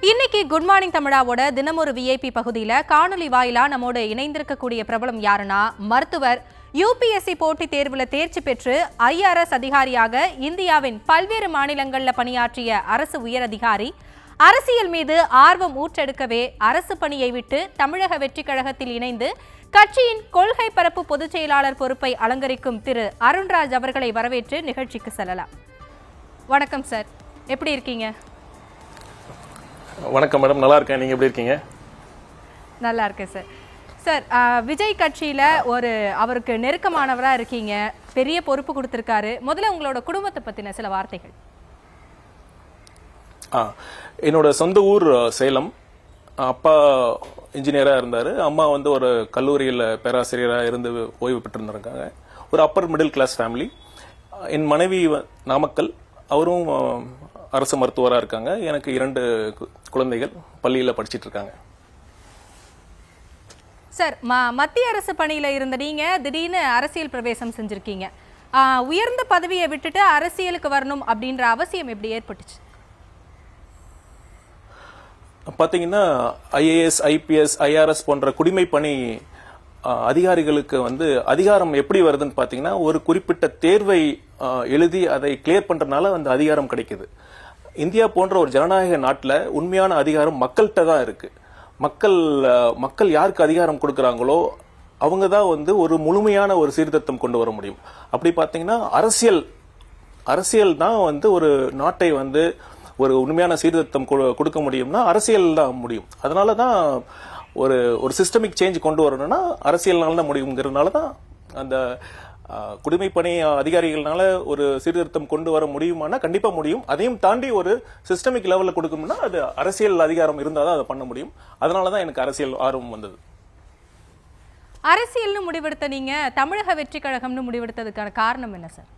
இன்னைக்கு good morning தமிழாவோட தினமொரு VIP பகுதியில் காணொலி வாயிலா நம்மோடு இணைந்திருக்கக்கூடிய பிரபலம் யாருன்னா மருத்துவர். யூபிஎஸ்சி போட்டித் தேர்வில் தேர்ச்சி பெற்று IRS அதிகாரியாக இந்தியாவின் பல்வேறு மாநிலங்களில் பணியாற்றிய அரசு உயர் அதிகாரி. அரசியல் மீது ஆர்வம் ஊற்றெடுக்கவே அரசு பணியை விட்டு தமிழக வெற்றிக் கழகத்தில் இணைந்து கட்சியின் கொள்கை பரப்பு பொதுச் செயலாளர் பொறுப்பை அலங்கரிக்கும் திரு அருண்ராஜ் அவர்களை வரவேற்று நிகழ்ச்சிக்கு செல்லலாம். வணக்கம் சார், எப்படி இருக்கீங்க? வணக்கம் மேடம், நல்லா இருக்கேன். நீங்க எப்படி இருக்கீங்க? நல்லா இருக்கேன் சார். சார், விஜய் கட்சியில அவருக்கு நெருக்கமானவரா இருக்கீங்க, பெரிய பொறுப்பு கொடுத்திருக்காரு. முதல்ல உங்களோட குடும்பத்தை பத்தின சில வார்த்தைகள். என்னோட சொந்த ஊர் சேலம். அப்பா இன்ஜினியரா இருந்தாரு. அம்மா ஒரு கல்லூரியில் பேராசிரியராக இருந்து ஓய்வு பெற்றிருந்திருக்காங்க. ஒரு அப்பர் மிடில் கிளாஸ் ஃபேமிலி. என் மனைவி நாமக்கல், அவரும் அரசு மருத்துவராக இருக்காங்க. எனக்கு 2 குழந்தைகள் பள்ளியில் படிச்சிட்டு இருக்காங்க. சார், மத்திய அரசு பணியில இருந்த நீங்க திடீர்னு அரசியல் பிரவேசம் செஞ்சிருக்கீங்க. உயர்ந்த பதவியை விட்டுட்டு அரசியலுக்கு வரணும் அப்படின்ற அவசியம் எப்படி ஏற்பட்டுச்சு? பாத்தீங்கன்னா IAS, IPS, IRS போன்ற குடிமை பணி அதிகாரிகளுக்கு அதிகாரம் எப்படி வருதுன்னு பாத்தீங்கன்னா, ஒரு குறிப்பிட்ட தேர்வை எழுதி அதை கிளியர் பண்றதுனால அந்த அதிகாரம் கிடைக்குது. இந்தியா போன்ற ஒரு ஜனநாயக நாட்டில் உண்மையான அதிகாரம் மக்கள்கிட்ட தான் இருக்கு. மக்கள் யாருக்கு அதிகாரம் கொடுக்கறாங்களோ அவங்க தான் ஒரு முழுமையான ஒரு சீர்திருத்தம் கொண்டு வர முடியும். அப்படி பாத்தீங்கன்னா அரசியல் தான் ஒரு நாட்டை ஒரு உண்மையான சீர்திருத்தம் கொடுக்க முடியும்னா அரசியல் தான் முடியும். அதனால தான் ஒரு சிஸ்டமிக் சேஞ்ச் கொண்டு வரணும்னா அரசியல்னால தான் முடியுங்கிறதுனால தான் அந்த குடிமை பணி அதிகாரிகள்னால ஒரு சீர்திருத்தம் கொண்டு வர முடியுமானா கண்டிப்பா முடியும். அதையும் தாண்டி ஒரு சிஸ்டமிக் லெவல்ல கொடுக்கணும்னா அது அரசியல் அதிகாரம் இருந்தால் தான் அதை பண்ண முடியும். அதனால தான் எனக்கு அரசியல் ஆர்வம் வந்தது. அரசியல்னு முடிவெடுத்த நீங்க தமிழக வெற்றி கழகம்னு முடிவெடுத்ததுக்கான காரணம் என்ன சார்?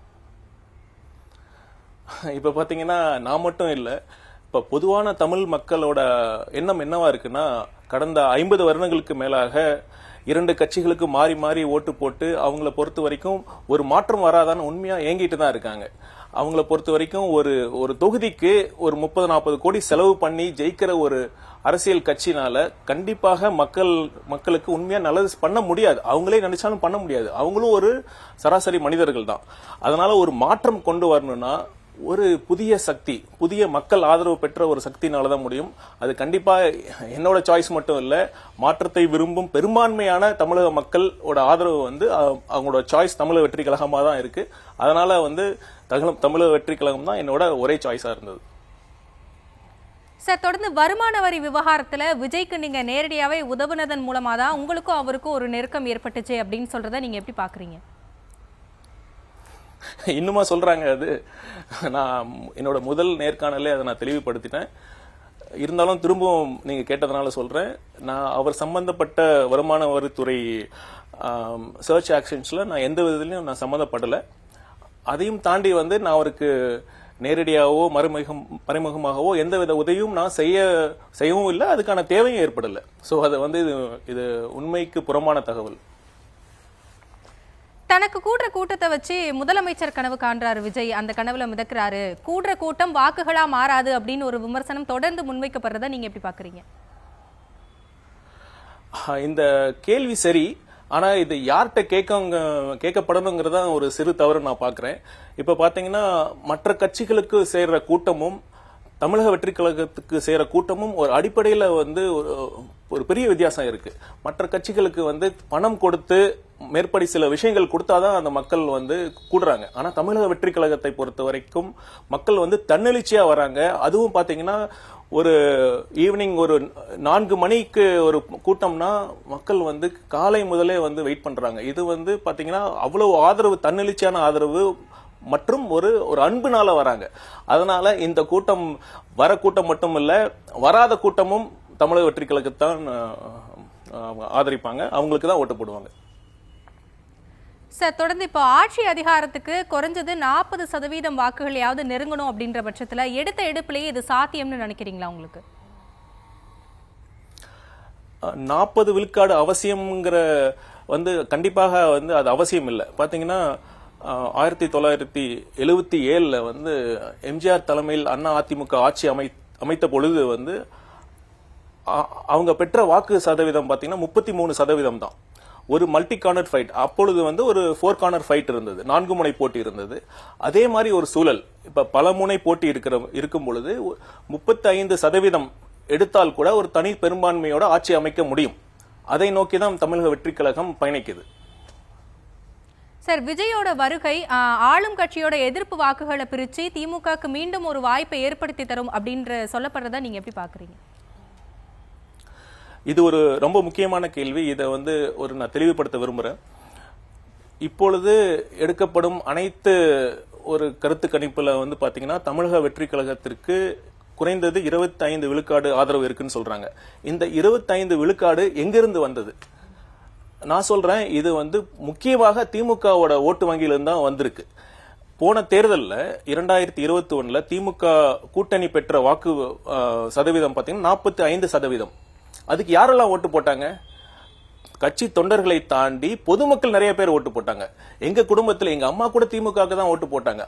இப்ப பாத்தீங்கன்னா நான் மட்டும் இல்ல, இப்ப பொதுவான தமிழ் மக்களோட எண்ணம் என்னவா இருக்குன்னா, கடந்த 50 வருடங்களுக்கு மேலாக 2 கட்சிகளுக்கு மாறி மாறி ஓட்டு போட்டு அவங்கள பொறுத்த வரைக்கும் ஒரு மாற்றம் வராதான்னு உண்மையா ஏங்கிட்டு தான் இருக்காங்க. அவங்கள பொறுத்த வரைக்கும் ஒரு தொகுதிக்கு ஒரு 30-40 கோடி செலவு பண்ணி ஜெயிக்கிற ஒரு அரசியல் கட்சினால கண்டிப்பாக மக்களுக்கு உண்மையா நல்லது பண்ண முடியாது. அவங்களே நினைச்சாலும் பண்ண முடியாது. அவங்களும் ஒரு சராசரி மனிதர்கள் தான். அதனால ஒரு மாற்றம் கொண்டு வரணும்னா ஒரு புதிய சக்தி, புதிய மக்கள் ஆதரவு பெற்ற ஒரு சக்தினாலதான் முடியும். அது கண்டிப்பா என்னோட சாய்ஸ் மட்டும் இல்ல, மாற்றத்தை விரும்பும் பெரும்பான்மையான தமிழக மக்களோட ஆதரவு அவங்களோட சாய்ஸ் தமிழக வெற்றி கழகமா தான் இருக்கு. அதனால தமிழக வெற்றி கழகம் தான் என்னோட ஒரே சாய்ஸா இருந்தது. சார், தொடர்ந்து வருமான வரி விவகாரத்துல விஜய்க்கு நீங்க நேரடியாவே உதவுனதன் மூலமா தான் உங்களுக்கும் அவருக்கும் ஒரு நெருக்கம் ஏற்பட்டுச்சு அப்படின்னு சொல்றத நீங்க எப்படி பாக்குறீங்க? இன்னுமா சொல்றாங்க? அது நான் என்னோட முதல் நேர்காணலே அதை நான் தெளிவுபடுத்திட்டேன். இருந்தாலும் திரும்பவும் நீங்க கேட்டதுனால சொல்றேன். நான் அவர் சம்பந்தப்பட்ட வருமான வரித்துறை சர்ச் ஆக்ஷன்ஸ்ல நான் எந்த விதத்திலையும் நான் சம்மந்தப்படலை. அதையும் தாண்டி நான் அவருக்கு நேரடியாகவோ மறைமுகமாகவோ எந்தவித உதவியும் நான் செய்யவும் இல்லை, அதுக்கான தேவையும் ஏற்படலை. ஸோ அது இது உண்மைக்கு புறமான தகவல். தனக்கு கூடுற கூட்டத்தை வச்சு முதலமைச்சர் கனவு காண்றாரு விஜய். அந்த கனவுல மிதக்கிறாரு. கூடுற கூட்டம் வாக்குகளா மாறாது அப்படின்னு ஒரு விமர்சனம் தொடர்ந்து முன்வைக்கப்படுறத நீங்க எப்படி பாக்குறீங்க? இந்த கேள்வி சரி, ஆனா இது யார்கிட்ட கேட்கப்படணுங்கிறதா ஒரு சிறு தவறு நான் பாக்குறேன். இப்ப பாத்தீங்கன்னா மற்ற கட்சிகளுக்கு சேர்ற கூட்டமும் தமிழக வெற்றி கழகத்துக்கு சேர கூட்டமும் ஒரு அடிப்படையில ஒரு பெரிய வித்தியாசம் இருக்கு. மற்ற கட்சிகளுக்கு பணம் கொடுத்து மேற்படி சில விஷயங்கள் கொடுத்தாதான் அந்த மக்கள் கூடுறாங்க. ஆனா தமிழக வெற்றி கழகத்தை பொறுத்த வரைக்கும் மக்கள் தன்னெழுச்சியா வராங்க. அதுவும் பாத்தீங்கன்னா ஒரு ஈவினிங் ஒரு 4 மணிக்கு ஒரு கூட்டம்னா மக்கள் காலை முதலே வெயிட் பண்றாங்க. இது பாத்தீங்கன்னா அவ்வளவு ஆதரவு, தன்னெழுச்சியான ஆதரவு மற்றும் ஒரு அன்புனால வராங்க. அதனால இந்த கூட்டம் வர கூட்டம் மட்டும் இல்ல, வராத கூட்டமும் தமிழக வெற்றி கழகத்தான் ஆதரிப்பாங்க, அவங்களுக்கு தான் ஓட்டு போடுவாங்க. சார், தொடர்ந்து இப்போ ஆட்சி அதிகாரத்துக்கு குறைஞ்சது 40% வாக்குகளையாவது நெருங்கணும் அப்படின்ற பட்சத்துல எடுத்த எடுப்பிலேயே இது சாத்தியம்னு நினைக்கிறீங்களா? உங்களுக்கு 40 விழுக்காடு அவசியம்ங்கிற கண்டிப்பாக அது அவசியம் இல்லை. பாத்தீங்கன்னா 1977 எம்ஜிஆர் தலைமையில் அண்ணா அதிமுக ஆட்சி அமைத்த பொழுது அவங்க பெற்ற வாக்கு சதவீதம் பாத்தீங்கன்னா 33% தான். ஒரு மல்டி கார்னர் ஃபைட், அப்பொழுது வந்து ஒரு 4 கார்னர் ஃபைட் இருந்தது, 4 முனை போட்டி இருந்தது. அதே மாதிரி ஒரு சூழல் இப்ப பல முனை போட்டி இருக்கும் பொழுது 35% எடுத்தால் கூட ஒரு தனி பெரும்பான்மையோட ஆட்சி அமைக்க முடியும். அதை நோக்கி தான் தமிழக வெற்றி கழகம் பயணிக்குது. சார், விஜயோட வருகை ஆளும் கட்சியோட எதிர்ப்பு வாக்குகளை பிரிச்சு திமுகக்கு மீண்டும் ஒரு வாய்ப்பை ஏற்படுத்தி தரும் அப்படின்ற சொல்லப்படுறத நீங்க எப்படி பாக்குறீங்க? இது ஒரு ரொம்ப முக்கியமான கேள்வி. இதை வந்து நான் தெளிவுபடுத்த விரும்புறேன். இப்பொழுது எடுக்கப்படும் அனைத்து ஒரு கருத்து கணிப்புல வந்து பாத்தீங்கன்னா தமிழக வெற்றி கழகத்திற்கு குறைந்தது 25 விழுக்காடு ஆதரவு இருக்குன்னு சொல்றாங்க. இந்த 25 விழுக்காடு எங்கிருந்து வந்தது? நான் சொல்றேன், இது வந்து முக்கியமாக திமுகவோட ஓட்டு வங்கியிலிருந்து தான் வந்திருக்கு. போன தேர்தலில் 2021 திமுக கூட்டணி பெற்ற வாக்கு சதவீதம் பாத்தீங்கன்னா 45%. அதுக்கு யாரெல்லாம் ஓட்டு போட்டாங்க? கட்சி தொண்டர்களை தாண்டி பொதுமக்கள் நிறைய பேர் ஓட்டு போட்டாங்க. எங்க குடும்பத்தில் எங்க அம்மா கூட திமுக தான் ஓட்டு போட்டாங்க.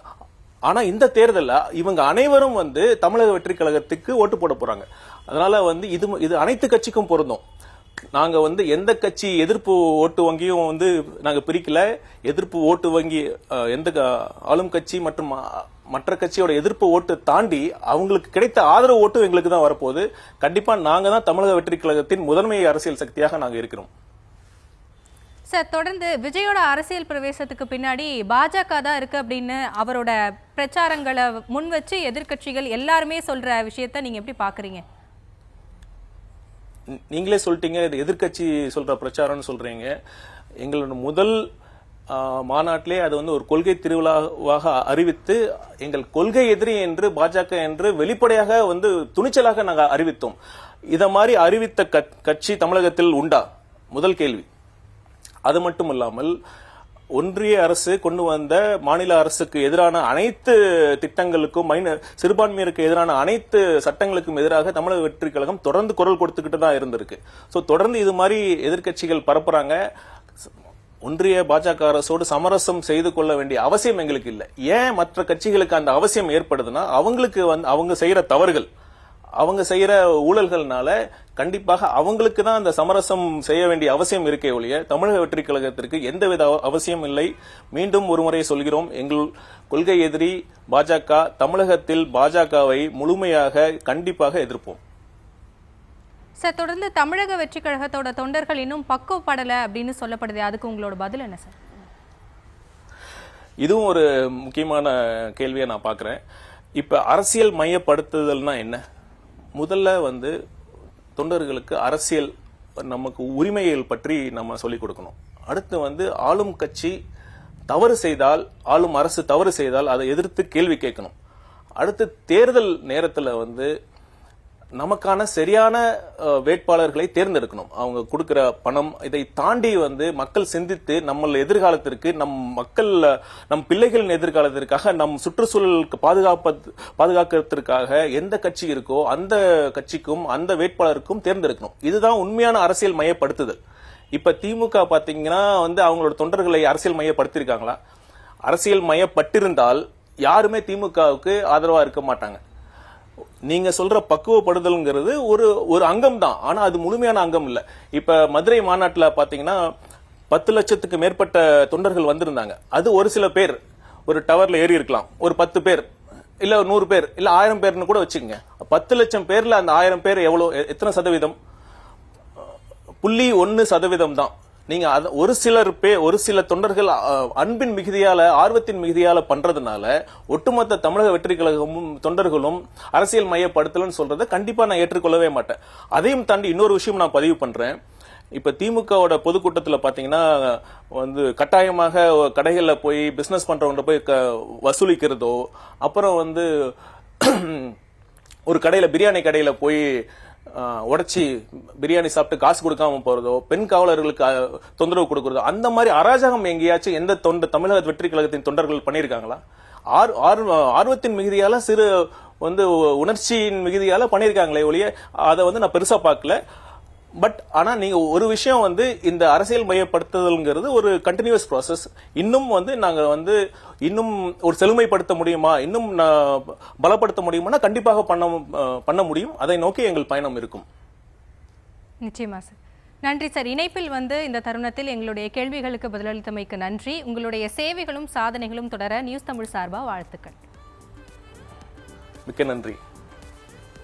ஆனா இந்த தேர்தலில் இவங்க அனைவரும் வந்து தமிழக வெற்றி கழகத்துக்கு ஓட்டு போட போறாங்க. அதனால வந்து இது அனைத்து கட்சிக்கும் பொருந்தும். நாங்க வந்து எந்த கட்சி எதிர்ப்பு ஓட்டு வங்கியும் வந்து நாங்க பிரிக்கல. எதிர்ப்பு ஓட்டு வங்கி எந்த ஆளும் கட்சி மற்றும் மற்ற கட்சியோட எதிர்ப்பு ஓட்டு தாண்டி அவங்களுக்கு கிடைத்த ஆதரவு ஓட்டு எங்களுக்கு தான் வரப்போகுது. கண்டிப்பா நாங்க தான் தமிழக வெற்றி கழகத்தின் முதன்மை அரசியல் சக்தியாக நாங்க இருக்கிறோம். சார், தொடர்ந்து விஜயோட அரசியல் பிரவேசத்துக்கு பின்னாடி பாஜக தான் இருக்கு அப்படின்னு அவரோட பிரச்சாரங்களை முன் வச்சு எதிர்கட்சிகள் எல்லாருமே சொல்ற விஷயத்த நீங்க எப்படி பாக்குறீங்க? நீங்களே சொல்லிட்டீங்க, இது எதிர்கட்சி சொல்ற பிரச்சாரம்னு சொல்றீங்க. எங்களோட முதல் மாநாட்டிலே அது வந்து ஒரு கொள்கை திருவிழாவாக அறிவித்து எங்கள் கொள்கை எதிரி என்று பாஜக என்று வெளிப்படையாக வந்து துணிச்சலாக நாங்கள் அறிவித்தோம். இத மாதிரி அறிவித்த கட்சி தமிழகத்தில் உண்டா? முதல் கேள்வி. அது மட்டும் இல்லாமல் ஒன்றிய அரசு கொண்டு வந்த மாநில அரசுக்கு எதிரான அனைத்து திட்டங்களுக்கும் சிறுபான்மையினருக்கு எதிரான அனைத்து சட்டங்களுக்கும் எதிராக தமிழக வெற்றி கழகம் தொடர்ந்து குரல் கொடுத்துக்கிட்டு தான் இருந்திருக்கு. சோ தொடர்ந்து இது மாதிரி எதிர்கட்சிகள் பரப்புறாங்க. ஒன்றிய பாஜக அரசோடு சமரசம் செய்து கொள்ள வேண்டிய அவசியம் எங்களுக்கு இல்லை. ஏன் மற்ற கட்சிகளுக்கு அந்த அவசியம் ஏற்படுதுன்னா அவங்களுக்கு வந்து அவங்க செய்யற தவறுகள், அவங்க செய்யற ஊழல்கள்னால கண்டிப்பாக அவங்களுக்கு தான் அந்த சமரசம் செய்ய வேண்டிய அவசியம் இருக்கே ஒழிய தமிழக வெற்றி கழகத்திற்கு எந்தவித அவசியம் இல்லை. மீண்டும் ஒருமுறை சொல்கிறோம், எங்கள் கொள்கை எதிரி பாஜக. தமிழகத்தில் பாஜகவை முழுமையாக கண்டிப்பாக எதிர்ப்போம். சார், தொடர்ந்து தமிழக வெற்றி கழகத்தோட தொண்டர்கள் இன்னும் பக்குவப்படலை அப்படின்னு சொல்லப்படுது. அதுக்கு உங்களோட பதில் என்ன சார்? இதுவும் ஒரு முக்கியமான கேள்வியை நான் பார்க்கிறேன். இப்ப அரசியல் மையப்படுத்துதல்னா என்ன? முதல்ல வந்து தொண்டர்களுக்கு அரசியல் நமக்கு உரிமைகள் பற்றி நம்ம சொல்லிக் கொடுக்கணும். அடுத்து வந்து ஆளும் கட்சி தவறு செய்தால், ஆளும் அரசு தவறு செய்தால் அதை எதிர்த்து கேள்வி கேட்கணும். அடுத்து தேர்தல் நேரத்தில் வந்து நமக்கான சரியான வேட்பாளர்களை தேர்ந்தெடுக்கணும். அவங்க கொடுக்கிற பணம் இதை தாண்டி வந்து மக்கள் சிந்தித்து நம்ம எதிர்காலத்திற்கு நம் பிள்ளைகளின் எதிர்காலத்திற்காக நம் சுற்றுச்சூழலுக்கு பாதுகாக்கிறதுக்காக எந்த கட்சி இருக்கோ அந்த கட்சிக்கும் அந்த வேட்பாளருக்கும் தேர்ந்தெடுக்கணும். இதுதான் உண்மையான அரசியல் மையப்படுத்துதல். இப்ப திமுக பாத்தீங்கன்னா வந்து அவங்களோட தொண்டர்களை அரசியல் மையப்படுத்திருக்காங்களா? அரசியல் மையப்பட்டிருந்தால் யாருமே திமுகவுக்கு ஆதரவா இருக்க மாட்டாங்க. நீங்க சொல்ற பக்குவப்படுதல்ங்கிறது ஒரு அங்கம் தான், ஆனா அது முழுமையான அங்கம் இல்ல. இப்ப மதுரை மாநாட்டுல பாத்தீங்கன்னா 10 லட்சத்துக்கு மேற்பட்ட தொண்டர்கள் வந்திருந்தாங்க. அது ஒரு சில பேர் ஒரு டவர்ல ஏறி இருக்கலாம், ஒரு 10 பேர் இல்ல 100 பேர் இல்ல 1000 பேர்னு கூட வச்சுக்கோங்க. 10 லட்சம் பேர்ல அந்த 1000 பேர் எவ்வளவு, எத்தனை சதவீதம்? 0.1% தான். நீங்க ஒரு சில தொண்டர்கள் அன்பின் மிகுதியால, ஆர்வத்தின் மிகுதியால பண்றதுனால ஒட்டுமொத்த தமிழக வெற்றி கழகமும் தொண்டர்களும் அரசியல் மையப்படுத்தலன்னு சொல்றதை கண்டிப்பா நான் ஏற்றுக்கொள்ளவே மாட்டேன். அதையும் தாண்டி இன்னொரு விஷயம் நான் பதிவு பண்றேன். இப்ப திமுகவோட பொதுக்கூட்டத்துல பாத்தீங்கன்னா வந்து கட்டாயமாக கடைகள்ல போய் பிசினஸ் பண்றவங்க போய் வசூலிக்கிறதோ, அப்புறம் வந்து ஒரு கடையில பிரியாணி கடையில போய் உடைச்சி பிரியாணி சாப்பிட்டு காசு கொடுக்காம போறதோ, பெண் காவலர்களுக்கு தொந்தரவு கொடுக்கறதோ, அந்த மாதிரி அராஜகம் எங்கேயாச்சும் எந்த தமிழக வெற்றி கழகத்தின் தொண்டர்கள் பண்ணியிருக்காங்களா? ஆர்வத்தின் மிகுதியால சிறு வந்து உணர்ச்சியின் மிகுதியால பண்ணியிருக்காங்களே ஒழிய அதை வந்து நான் பெருசா பார்க்கல. பட் ஆனா நீங்க ஒரு விஷயம் வந்து இந்த அரசியல் மையப்படுத்துதல்ங்கிறது ஒரு கண்டினியூஸ் ப்ராசஸ். இன்னும் வந்து நாங்க வந்து இன்னும் ஒரு செழுமைப்படுத்த முடியுமா, இன்னும் பலப்படுத்த முடியுமா? கண்டிப்பாக பண்ண முடியும். அதை நோக்கி எங்கள் பயணம் இருக்கும். நிச்சயமா சார். நன்றி சார். இணைப்பில் இந்த தருணத்தில் எங்களுடைய கேள்விகளுக்கு பதிலளித்தமைக்கு நன்றி. உங்களுடைய சேவைகளும் சாதனைகளும் தொடர நியூஸ் தமிழ் சார்பா வாழ்த்துக்கள். மிக்க நன்றி.